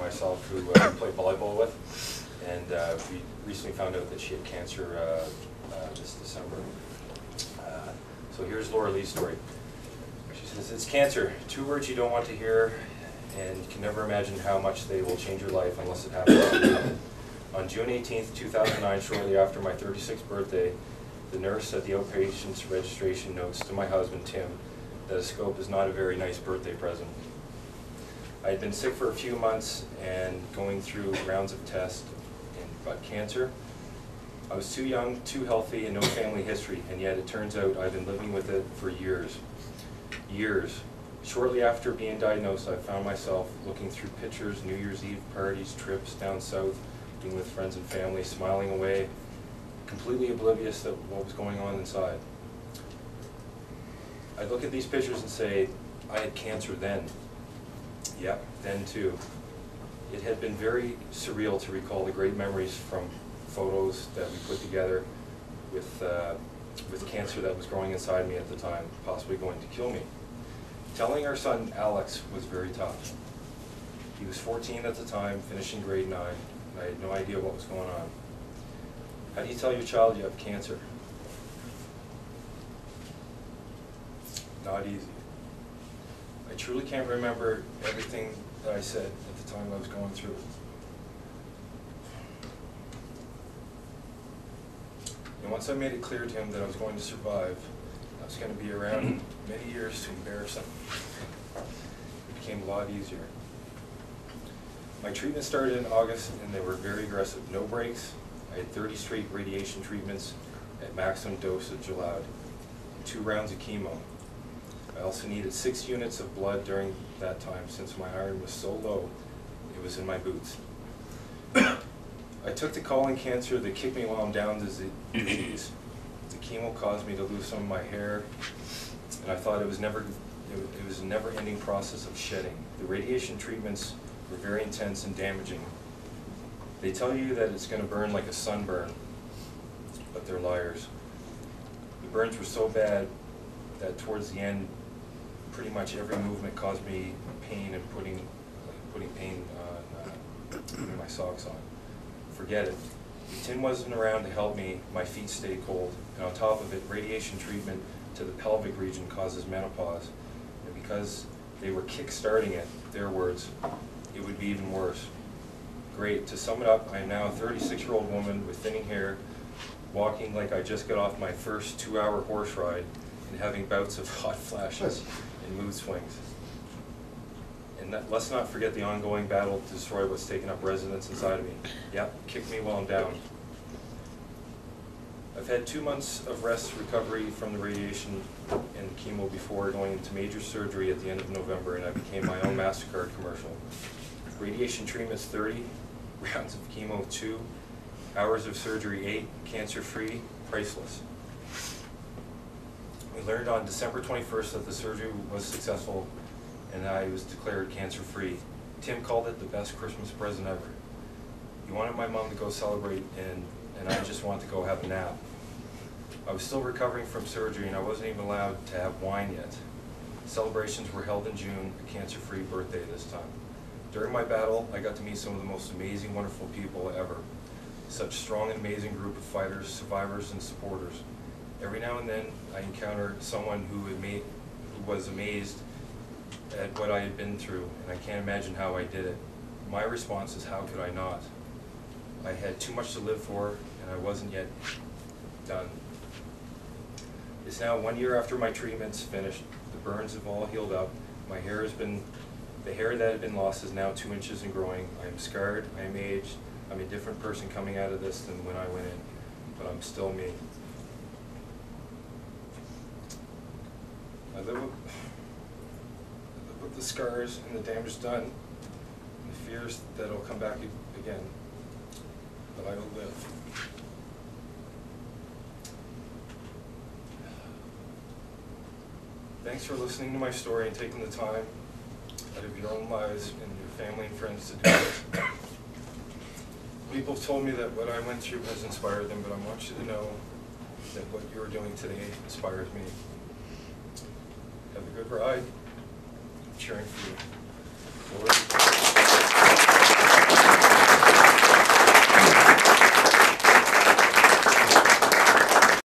myself who we played volleyball with, and we recently found out that she had cancer this December. So here's Laura Lee's story. She says, "It's cancer, 2 words you don't want to hear, and you can never imagine how much they will change your life unless it happens." On June 18th, 2009, shortly after my 36th birthday, the nurse at the outpatient's registration notes to my husband, Tim, that a scope is not a very nice birthday present. I had been sick for a few months and going through rounds of tests, but cancer, I was too young, too healthy, and no family history, and yet it turns out I've been living with it for years. Years. Shortly after being diagnosed, I found myself looking through pictures, New Year's Eve parties, trips down south, being with friends and family, smiling away, completely oblivious to what was going on inside. I look at these pictures and say, I had cancer then. Yep, then too. It had been very surreal to recall the great memories from photos that we put together with cancer that was growing inside me at the time, possibly going to kill me. Telling our son Alex was very tough. He was 14 at the time, finishing grade 9, and I had no idea what was going on. How do you tell your child you have cancer? Not easy. I truly can't remember everything that I said at the time I was going through it. And once I made it clear to him that I was going to survive, I was going to be around many years to embarrass him, it became a lot easier. My treatment started in August, and they were very aggressive. No breaks. I had 30 straight radiation treatments at maximum dosage allowed, and 2 rounds of chemo. I also needed 6 units of blood during that time since my iron was so low, it was in my boots. I took the colon cancer that kicked me while I'm down disease. The chemo caused me to lose some of my hair, and I thought it was a never-ending process of shedding. The radiation treatments were very intense and damaging. They tell you that it's going to burn like a sunburn, but they're liars. The burns were so bad that towards the end, pretty much every movement caused me pain and putting pain on putting my socks on. Forget it. Tim wasn't around to help me. My feet stayed cold, and on top of it, radiation treatment to the pelvic region causes menopause. And because they were kick-starting it, their words, it would be even worse. Great. To sum it up, I am now a 36-year-old woman with thinning hair, walking like I just got off my first 2-hour horse ride, and having bouts of hot flashes and mood swings. And let's not forget the ongoing battle to destroy what's taken up residence inside of me. Yep, kick me while I'm down. I've had 2 months of rest recovery from the radiation and chemo before going into major surgery at the end of November, and I became my own MasterCard commercial. Radiation treatments 30, rounds of chemo 2, hours of surgery 8, cancer-free, priceless. We learned on December 21st that the surgery was successful and I was declared cancer-free. Tim called it the best Christmas present ever. He wanted my mom to go celebrate, and I just wanted to go have a nap. I was still recovering from surgery, and I wasn't even allowed to have wine yet. Celebrations were held in June, a cancer-free birthday this time. During my battle, I got to meet some of the most amazing, wonderful people ever. Such strong and amazing group of fighters, survivors, and supporters. Every now and then, I encounter someone who was amazed at what I had been through, and I can't imagine how I did it. My response is, how could I not? I had too much to live for, and I wasn't yet done. It's now 1 year after my treatment's finished. The burns have all healed up. The hair that had been lost is now 2 inches and growing. I am scarred, I am aged. I'm a different person coming out of this than when I went in, but I'm still me. I live with the scars and the damage done, and the fears that it'll come back again, but I will live. Thanks for listening to my story and taking the time out of your own lives and your family and friends to do this. People have told me that what I went through has inspired them, but I want you to know that what you are doing today inspires me. Have a good ride. I'm cheering for you. Lord.